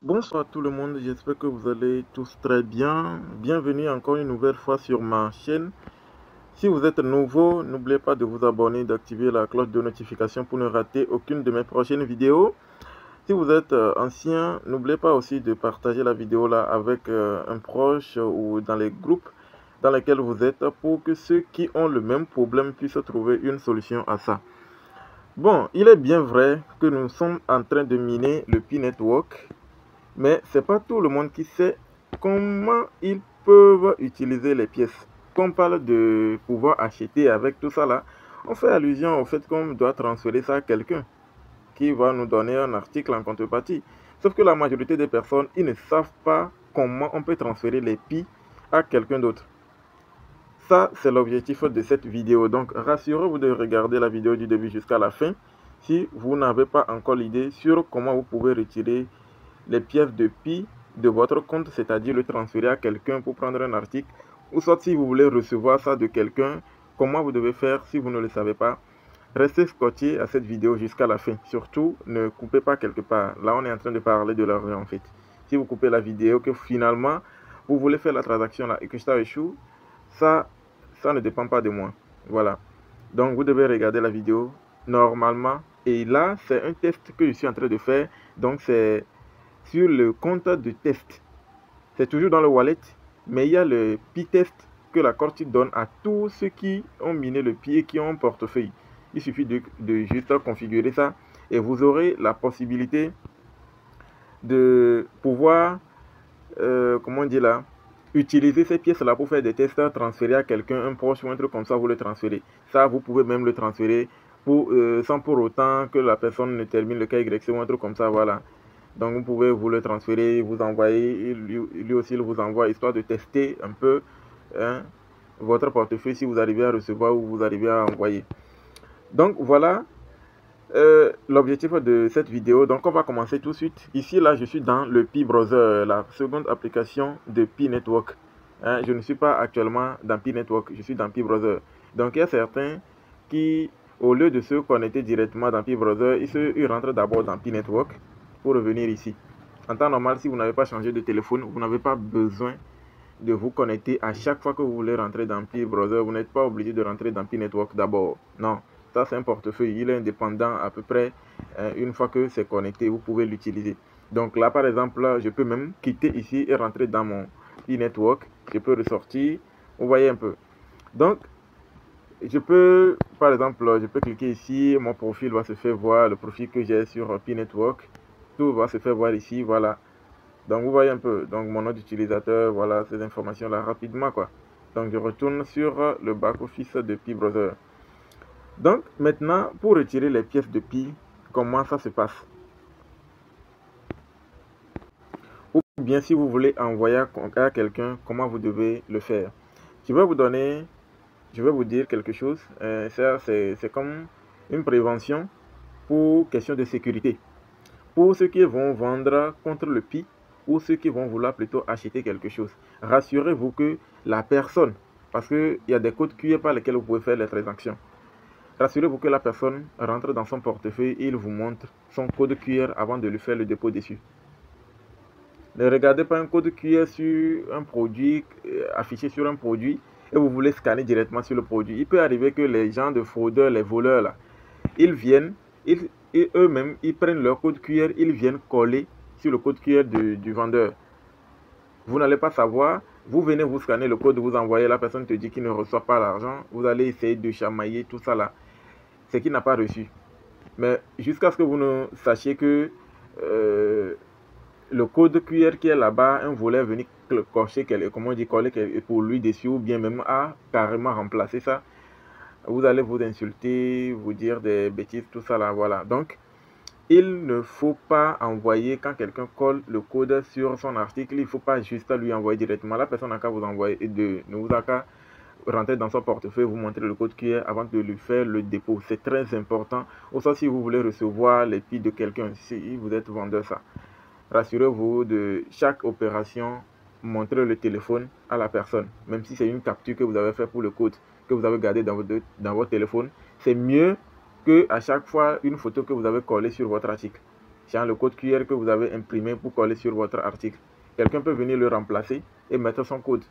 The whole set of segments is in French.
Bonsoir tout le monde, j'espère que vous allez tous très bien. Bienvenue encore une nouvelle fois sur ma chaîne. Si vous êtes nouveau, n'oubliez pas de vous abonner, d'activer la cloche de notification pour ne rater aucune de mes prochaines vidéos. Si vous êtes ancien, n'oubliez pas aussi de partager la vidéo là avec un proche ou dans les groupes dans lesquels vous êtes pour que ceux qui ont le même problème puissent trouver une solution à ça. Bon, il est bien vrai que nous sommes en train de miner le Pi Network. Mais c'est pas tout le monde qui sait comment ils peuvent utiliser les pièces. Quand on parle de pouvoir acheter avec tout ça là, on fait allusion au fait qu'on doit transférer ça à quelqu'un qui va nous donner un article en contrepartie. Sauf que la majorité des personnes, ils ne savent pas comment on peut transférer les pi à quelqu'un d'autre. Ça, c'est l'objectif de cette vidéo. Donc, rassurez-vous de regarder la vidéo du début jusqu'à la fin si vous n'avez pas encore l'idée sur comment vous pouvez retirer les pièces de pi de votre compte, c'est-à-dire le transférer à quelqu'un pour prendre un article, ou soit si vous voulez recevoir ça de quelqu'un, comment vous devez faire si vous ne le savez pas. Restez scotché à cette vidéo jusqu'à la fin. Surtout, ne coupez pas quelque part. Là, on est en train de parler de l'argent en fait. Si vous coupez la vidéo, que finalement, vous voulez faire la transaction là et que ça échoue, ça ne dépend pas de moi. Voilà. Donc, vous devez regarder la vidéo normalement. Et là, c'est un test que je suis en train de faire. Donc, c'est sur le compte de test. C'est toujours dans le wallet, mais il y a le Pi test que la Corti donne à tous ceux qui ont miné le Pi et qui ont un portefeuille. Il suffit de juste configurer ça et vous aurez la possibilité de pouvoir, comment dire là, utiliser ces pièces-là pour faire des tests, transférer à quelqu'un, un proche ou un truc comme ça, vous le transférez. Ça, vous pouvez même le transférer pour, sans pour autant que la personne ne termine le KYC ou un truc comme ça, voilà. Donc vous pouvez vous le transférer, vous envoyer, lui aussi il vous envoie, histoire de tester un peu hein, votre portefeuille si vous arrivez à recevoir ou vous arrivez à envoyer. Donc voilà l'objectif de cette vidéo. Donc on va commencer tout de suite. Ici là je suis dans le Pi Browser, la seconde application de Pi Network. Hein, je ne suis pas actuellement dans Pi Network, je suis dans Pi Browser. Donc il y a certains qui, au lieu de se connecter directement dans Pi Browser, ils rentrent d'abord dans Pi Network pour revenir ici. En temps normal, si vous n'avez pas changé de téléphone, vous n'avez pas besoin de vous connecter à chaque fois que vous voulez rentrer dans Pi Browser. Vous n'êtes pas obligé de rentrer dans Pi Network d'abord. Non, ça c'est un portefeuille. Il est indépendant à peu près. Une fois que c'est connecté, vous pouvez l'utiliser. Donc là, par exemple, là, je peux même quitter ici et rentrer dans mon Pi Network. Je peux ressortir. Vous voyez un peu. Donc, je peux, par exemple, je peux cliquer ici. Mon profil va se faire voir. Le profil que j'ai sur Pi Network. Tout va se faire voir ici. Voilà. Donc vous voyez un peu, donc mon nom d'utilisateur, voilà ces informations là rapidement quoi. Donc je retourne sur le back office de Pi Browser. Donc maintenant pour retirer les pièces de Pi, comment ça se passe? Ou bien si vous voulez envoyer à quelqu'un, comment vous devez le faire? Je vais vous donner, je vais vous dire quelque chose. Ça c'est comme une prévention pour question de sécurité. Pour ceux qui vont vendre contre le Pi ou ceux qui vont vouloir plutôt acheter quelque chose, rassurez-vous que la personne, parce qu'il y a des codes QR par lesquels vous pouvez faire les transactions, rassurez-vous que la personne rentre dans son portefeuille et il vous montre son code QR avant de lui faire le dépôt dessus. Ne regardez pas un code QR sur un produit, affiché sur un produit, et vous voulez scanner directement sur le produit. Il peut arriver que les gens de fraudeurs, les voleurs là, ils viennent, et eux-mêmes, ils prennent leur code QR, ils viennent coller sur le code QR du vendeur. Vous n'allez pas savoir, vous venez vous scanner le code, vous envoyez, la personne te dit qu'il ne reçoit pas l'argent, vous allez essayer de chamailler tout ça là, c'est qu'il n'a pas reçu. Mais jusqu'à ce que vous ne sachiez que le code QR qui est là-bas, un voleur est venu cocher, comment on dit, coller pour lui dessus, ou bien même a carrément remplacé ça. Vous allez vous insulter, vous dire des bêtises, tout ça là, voilà. Donc, il ne faut pas envoyer, quand quelqu'un colle le code sur son article, il ne faut pas juste lui envoyer directement. La personne n'a qu'à vous envoyer, ne vous a qu'à rentrer dans son portefeuille, vous montrer le code QR avant de lui faire le dépôt. C'est très important. Ou soit si vous voulez recevoir les pieds de quelqu'un, si vous êtes vendeur ça. Rassurez-vous de chaque opération, montrez le téléphone à la personne. Même si c'est une capture que vous avez fait pour le code, que vous avez gardé dans votre téléphone, c'est mieux que à chaque fois une photo que vous avez collée sur votre article. Genre le code QR que vous avez imprimé pour coller sur votre article. Quelqu'un peut venir le remplacer et mettre son code.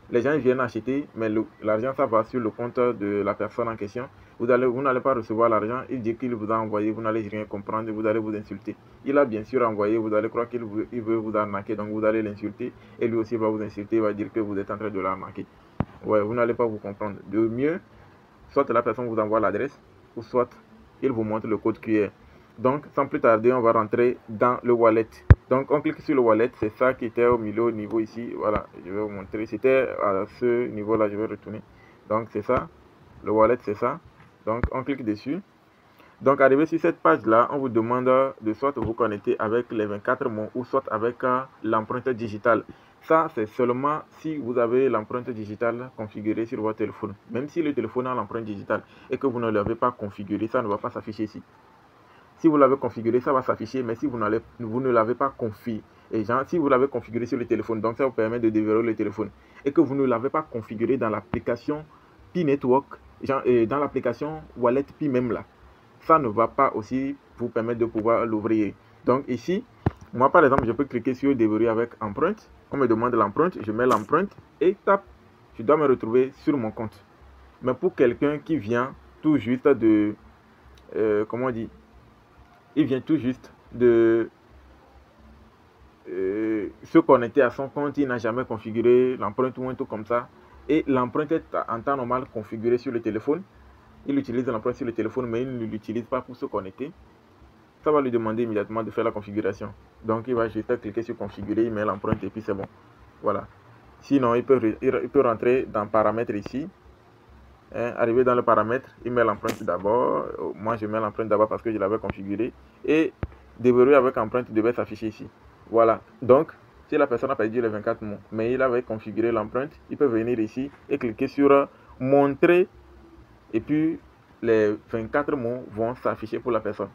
Les gens viennent acheter, mais l'argent, ça va sur le compte de la personne en question. Vous n'allez pas recevoir l'argent. Il dit qu'il vous a envoyé, vous n'allez rien comprendre, vous allez vous insulter. Il a bien sûr envoyé, vous allez croire qu'il veut vous arnaquer, donc vous allez l'insulter. Et lui aussi va vous insulter, il va dire que vous êtes en train de l'arnaquer. Ouais, vous n'allez pas vous comprendre. De mieux, soit la personne vous envoie l'adresse, ou soit il vous montre le code QR. Donc, sans plus tarder, on va rentrer dans le wallet. Donc, on clique sur le wallet. C'est ça qui était au milieu, au niveau ici. Voilà, je vais vous montrer. C'était à ce niveau-là, je vais retourner. Donc, c'est ça. Le wallet, c'est ça. Donc, on clique dessus. Donc, arrivé sur cette page-là, on vous demande de soit vous connecter avec les 24 mots ou soit avec l'empreinte digitale. Ça, c'est seulement si vous avez l'empreinte digitale configurée sur votre téléphone. Même si le téléphone a l'empreinte digitale et que vous ne l'avez pas configurée, ça ne va pas s'afficher ici. Si vous l'avez configuré, ça va s'afficher, mais si vous ne l'avez pas configuré, si vous l'avez configuré sur le téléphone, donc ça vous permet de déverrouiller le téléphone, et que vous ne l'avez pas configuré dans l'application Pi Network, dans l'application Wallet Pi même là, ça ne va pas aussi vous permettre de pouvoir l'ouvrir. Donc ici, moi par exemple, je peux cliquer sur déverrouiller avec empreinte. On me demande l'empreinte, je mets l'empreinte et tape, je dois me retrouver sur mon compte. Mais pour quelqu'un qui vient tout juste de, comment on dit, il vient tout juste de se connecter à son compte, il n'a jamais configuré l'empreinte ou un truc comme ça. Et l'empreinte est en temps normal configurée sur le téléphone. Il utilise l'empreinte sur le téléphone, mais il ne l'utilise pas pour se connecter. Ça va lui demander immédiatement de faire la configuration. Donc il va juste cliquer sur configurer, il met l'empreinte et puis c'est bon. Voilà. Sinon, il peut rentrer dans paramètres ici. Arrivé dans le paramètre, il met l'empreinte d'abord. Moi, je mets l'empreinte d'abord parce que je l'avais configuré. Et déverrouiller avec empreinte devait s'afficher ici. Voilà. Donc, si la personne a perdu les 24 mots, mais il avait configuré l'empreinte, il peut venir ici et cliquer sur montrer. Et puis, les 24 mots vont s'afficher pour la personne.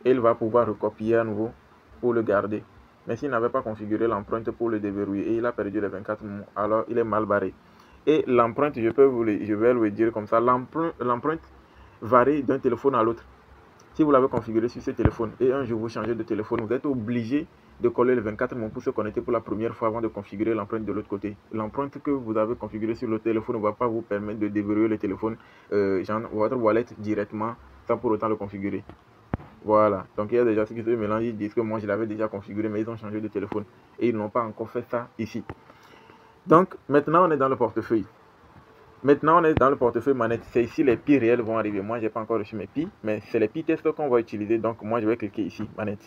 Et il va pouvoir recopier à nouveau pour le garder. Mais s'il n'avait pas configuré l'empreinte pour le déverrouiller et il a perdu les 24 mots, alors il est mal barré. Et l'empreinte, je vais le dire comme ça, l'empreinte varie d'un téléphone à l'autre. Si vous l'avez configuré sur ce téléphone et un jour vous changez de téléphone, vous êtes obligé de coller les 24 mots pour se connecter pour la première fois avant de configurer l'empreinte de l'autre côté. L'empreinte que vous avez configurée sur le téléphone ne va pas vous permettre de déverrouiller le téléphone, votre wallet directement sans pour autant le configurer. Voilà, donc il y a déjà ceux qui se mélangent, ils disent que moi je l'avais déjà configuré mais ils ont changé de téléphone et ils n'ont pas encore fait ça ici. Donc maintenant on est dans le portefeuille. Maintenant on est dans le portefeuille manette, c'est ici les pi réels vont arriver. Moi j'ai pas encore reçu mes pi, mais c'est les pi tests qu'on va utiliser. Donc moi je vais cliquer ici, manette.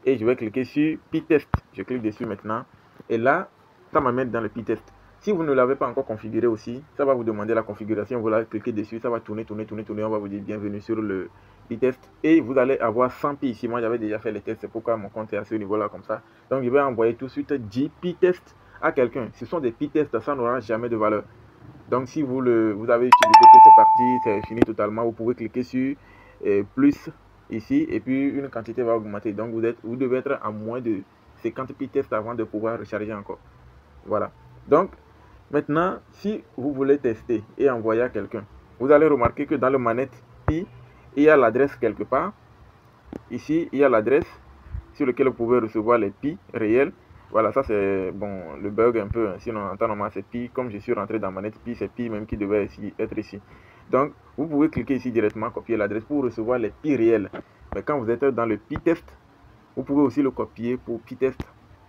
Et je vais cliquer sur pi test. Je clique dessus maintenant. Et là, ça m'amène dans le pi test. Si vous ne l'avez pas encore configuré aussi, ça va vous demander la configuration. Vous allez cliquer dessus, ça va tourner. On va vous dire bienvenue sur le pi test. Et vous allez avoir 100 pi ici. Moi j'avais déjà fait les tests, c'est pourquoi mon compte est à ce niveau-là comme ça. Donc je vais envoyer tout de suite 10 pi tests à quelqu'un. Ce sont des pi tests, ça n'aura jamais de valeur. Donc si vous avez utilisé que c'est parti, c'est fini totalement, vous pouvez cliquer sur plus ici et puis une quantité va augmenter. Donc vous devez être à moins de 50 pi tests avant de pouvoir recharger encore. Voilà. Donc maintenant, si vous voulez tester et envoyer à quelqu'un, vous allez remarquer que dans le manette pi, il y a l'adresse quelque part. Ici, il y a l'adresse sur laquelle vous pouvez recevoir les pi réels. Voilà, ça c'est bon, le bug un peu. Sinon, en temps normal, c'est pi. Comme je suis rentré dans manette pi, c'est pi même qui devait être ici. Donc, vous pouvez cliquer ici directement, copier l'adresse pour recevoir les pi réels. Mais quand vous êtes dans le pi test, vous pouvez aussi le copier pour pi test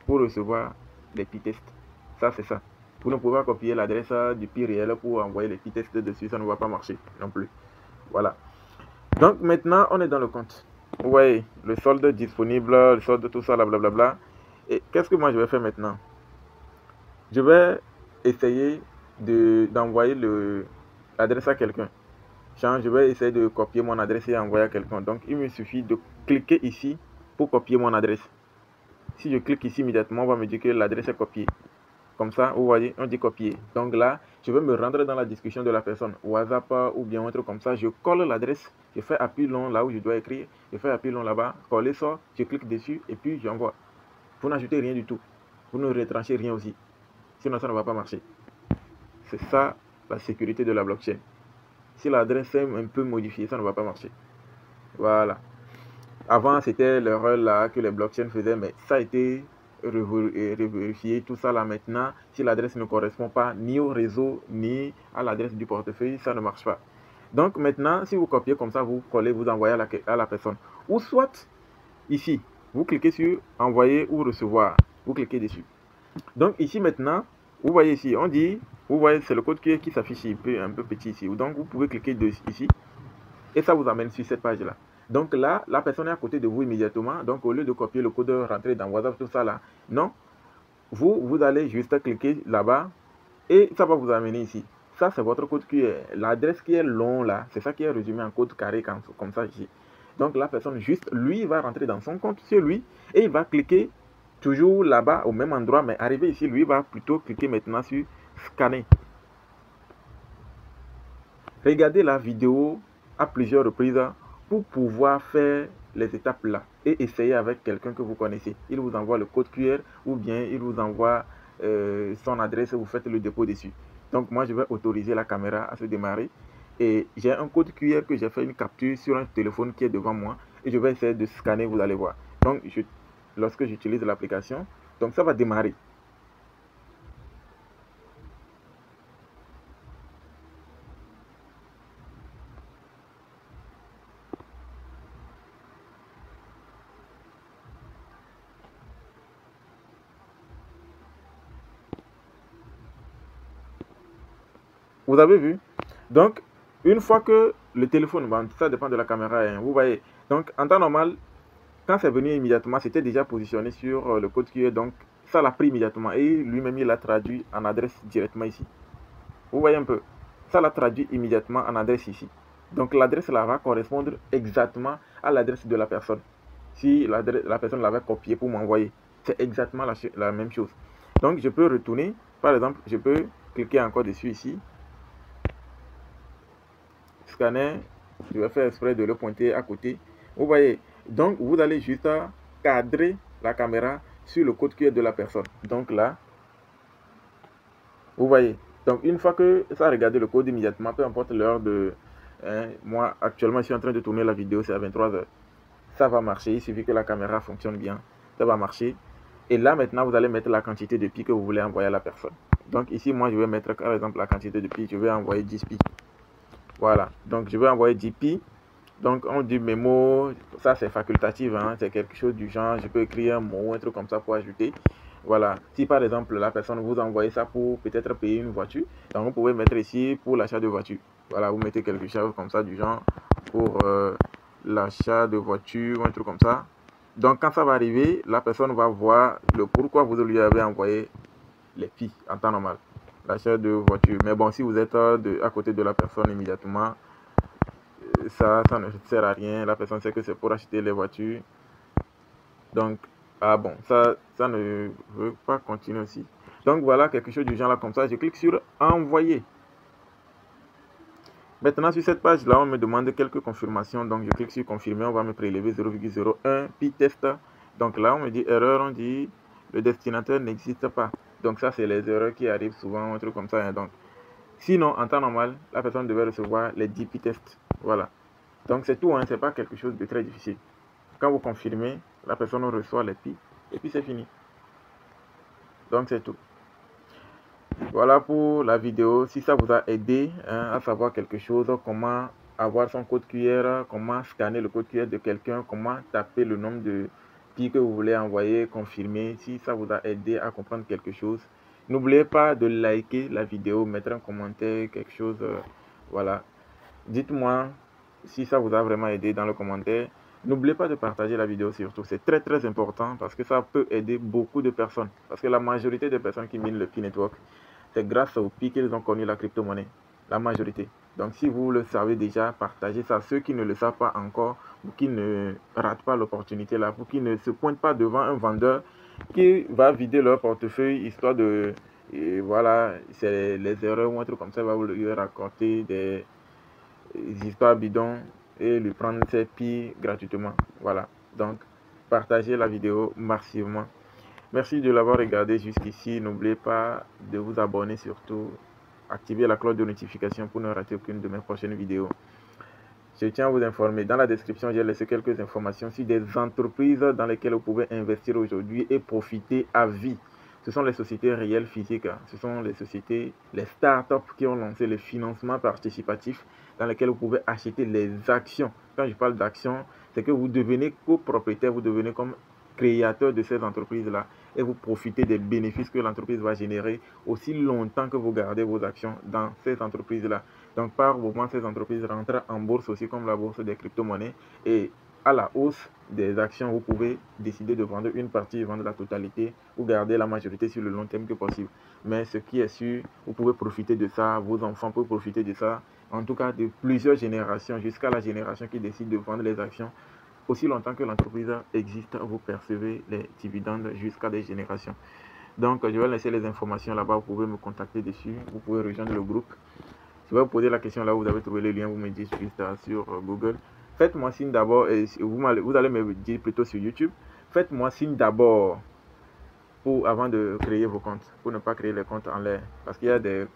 pour recevoir les pi tests. Ça, c'est ça. Vous ne pouvez pas copier l'adresse du pi réel pour envoyer les pi tests dessus. Ça ne va pas marcher non plus. Voilà. Donc, maintenant, on est dans le compte. Vous voyez, le solde disponible, le solde, tout ça, blablabla. Et qu'est-ce que moi je vais faire maintenant? Je vais essayer d'envoyer l'adresse à quelqu'un. Je vais essayer de copier mon adresse et envoyer à quelqu'un. Donc il me suffit de cliquer ici pour copier mon adresse. Si je clique ici immédiatement, on va me dire que l'adresse est copiée. Comme ça, vous voyez, on dit copier. Donc là, je vais me rendre dans la discussion de la personne, WhatsApp ou bien un truc comme ça. Je colle l'adresse, je fais appui long là où je dois écrire, je fais appui long là-bas, coller ça, je clique dessus et puis j'envoie. Vous n'ajoutez rien du tout. Vous ne retranchez rien aussi. Sinon, ça ne va pas marcher. C'est ça la sécurité de la blockchain. Si l'adresse est un peu modifiée, ça ne va pas marcher. Voilà. Avant, c'était l'erreur là que les blockchains faisaient, mais ça a été vérifié. Tout ça là maintenant, si l'adresse ne correspond pas ni au réseau ni à l'adresse du portefeuille, ça ne marche pas. Donc maintenant, si vous copiez comme ça, vous collez, vous envoyez à la personne. Ou soit ici, vous cliquez sur envoyer ou recevoir. Vous cliquez dessus. Donc ici maintenant, vous voyez ici, on dit, vous voyez, c'est le code QR qui s'affiche un peu petit ici. Donc vous pouvez cliquer ici et ça vous amène sur cette page-là. Donc là, la personne est à côté de vous immédiatement. Donc au lieu de copier le code, rentrer dans WhatsApp, tout ça là, non. Vous allez juste cliquer là-bas et ça va vous amener ici. Ça, c'est votre code QR. L'adresse qui est long là, c'est ça qui est résumé en code carré comme ça ici. Donc la personne juste, lui, va rentrer dans son compte sur lui et il va cliquer toujours là-bas au même endroit, mais arrivé ici, lui va plutôt cliquer maintenant sur scanner. Regardez la vidéo à plusieurs reprises pour pouvoir faire les étapes là et essayer avec quelqu'un que vous connaissez. Il vous envoie le code QR ou bien il vous envoie son adresse et vous faites le dépôt dessus. Donc moi je vais autoriser la caméra à se démarrer et j'ai un code QR que j'ai fait une capture sur un téléphone qui est devant moi et je vais essayer de scanner, vous allez voir. Donc lorsque j'utilise l'application, donc ça va démarrer. Vous avez vu? Donc, une fois que le téléphone, bon, ça dépend de la caméra, hein, vous voyez. Donc, en temps normal, quand c'est venu immédiatement, c'était déjà positionné sur le code QR. Donc, ça l'a pris immédiatement. Et lui-même, il l'a traduit en adresse directement ici. Vous voyez un peu? Ça l'a traduit immédiatement en adresse ici. Donc, l'adresse là va correspondre exactement à l'adresse de la personne. Si la personne l'avait copié pour m'envoyer, c'est exactement la même chose. Donc, je peux retourner. Par exemple, je peux cliquer encore dessus ici. Scanner, je vais faire exprès de le pointer à côté. Vous voyez, donc vous allez juste cadrer la caméra sur le code QR de la personne. Donc là, vous voyez. Donc une fois que ça a regardé le code immédiatement, peu importe l'heure de... moi, actuellement, je suis en train de tourner la vidéo, c'est à 23h. Ça va marcher, il suffit que la caméra fonctionne bien. Ça va marcher. Et là, maintenant, vous allez mettre la quantité de pi que vous voulez envoyer à la personne. Donc ici, moi, je vais mettre, par exemple, la quantité de pi. Je vais envoyer 10 pi. Voilà, donc je vais envoyer 10 pi. Donc on dit mémo, ça c'est facultatif, hein, c'est quelque chose du genre, je peux écrire un mot ou un truc comme ça pour ajouter. Voilà, si par exemple la personne vous envoie ça pour peut-être payer une voiture, donc vous pouvez mettre ici pour l'achat de voiture. Voilà, vous mettez quelque chose comme ça du genre pour l'achat de voiture ou un truc comme ça. Donc quand ça va arriver, la personne va voir le pourquoi vous lui avez envoyé les pi en temps normal. L'achat de voiture. Mais bon, si vous êtes à côté de la personne immédiatement, ça ne sert à rien. La personne sait que c'est pour acheter les voitures. Donc, ah bon, ça ne veut pas continuer aussi. Donc voilà, quelque chose du genre là comme ça. Je clique sur envoyer. Maintenant, sur cette page-là, on me demande quelques confirmations. Donc, je clique sur confirmer. On va me prélever 0,01 pi test. Donc là, on me dit erreur. On dit le destinataire n'existe pas. Donc ça, c'est les erreurs qui arrivent souvent, un truc comme ça. Donc, sinon, en temps normal, la personne devait recevoir les 10 pi tests. Voilà. Donc c'est tout, hein, c'est pas quelque chose de très difficile. Quand vous confirmez, la personne reçoit les pi et puis c'est fini. Donc c'est tout. Voilà pour la vidéo. Si ça vous a aidé à savoir quelque chose, comment avoir son code QR, comment scanner le code QR de quelqu'un, comment taper le nombre de pi que vous voulez envoyer, confirmer. Si ça vous a aidé à comprendre quelque chose, n'oubliez pas de liker la vidéo, mettre un commentaire, quelque chose. Voilà. Dites-moi si ça vous a vraiment aidé dans le commentaire. N'oubliez pas de partager la vidéo surtout, c'est très très important parce que ça peut aider beaucoup de personnes. Parce que la majorité des personnes qui minent le Pi Network, c'est grâce au Pi qu'ils ont connu la crypto-monnaie. La majorité. Donc si vous le savez déjà, partagez ça. Ceux qui ne le savent pas encore, ou qui ne ratent pas l'opportunité là, pour qui ne se pointent pas devant un vendeur qui va vider leur portefeuille histoire de... Et voilà, c'est les erreurs ou un truc comme ça, va vous lui raconter des histoires bidons et lui prendre ses pi gratuitement. Voilà, donc partagez la vidéo massivement. Merci de l'avoir regardé jusqu'ici. N'oubliez pas de vous abonner, surtout activer la cloche de notification pour ne rater aucune de mes prochaines vidéos. Je tiens à vous informer, dans la description, j'ai laissé quelques informations sur des entreprises dans lesquelles vous pouvez investir aujourd'hui et profiter à vie. Ce sont les sociétés réelles physiques, ce sont les sociétés, les startups qui ont lancé le financement participatif dans lesquels vous pouvez acheter les actions. Quand je parle d'actions, c'est que vous devenez copropriétaire, vous devenez comme créateur de ces entreprises-là et vous profitez des bénéfices que l'entreprise va générer aussi longtemps que vous gardez vos actions dans ces entreprises-là. Donc, par moment, ces entreprises rentrent en bourse aussi comme la bourse des crypto-monnaies et à la hausse des actions, vous pouvez décider de vendre une partie, vendre la totalité ou garder la majorité sur le long terme que possible. Mais ce qui est sûr, vous pouvez profiter de ça, vos enfants peuvent profiter de ça, en tout cas de plusieurs générations jusqu'à la génération qui décide de vendre les actions. Aussi longtemps que l'entreprise existe, vous percevez les dividendes jusqu'à des générations. Donc, je vais laisser les informations là-bas. Vous pouvez me contacter dessus. Vous pouvez rejoindre le groupe. Je vais vous poser la question là où vous avez trouvé le lien. Vous me dites juste sur Google. Faites-moi signe d'abord. Et vous allez me dire plutôt sur YouTube. Faites-moi signe d'abord avant de créer vos comptes. Pour ne pas créer les comptes en l'air. Parce qu'il y a des,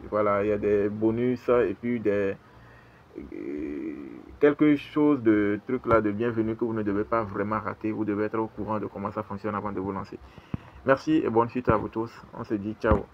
voilà, il y a des bonus et puis quelque chose de truc là de bienvenu que vous ne devez pas vraiment rater. Vous devez être au courant de comment ça fonctionne avant de vous lancer. Merci et bonne suite à vous tous. On se dit ciao.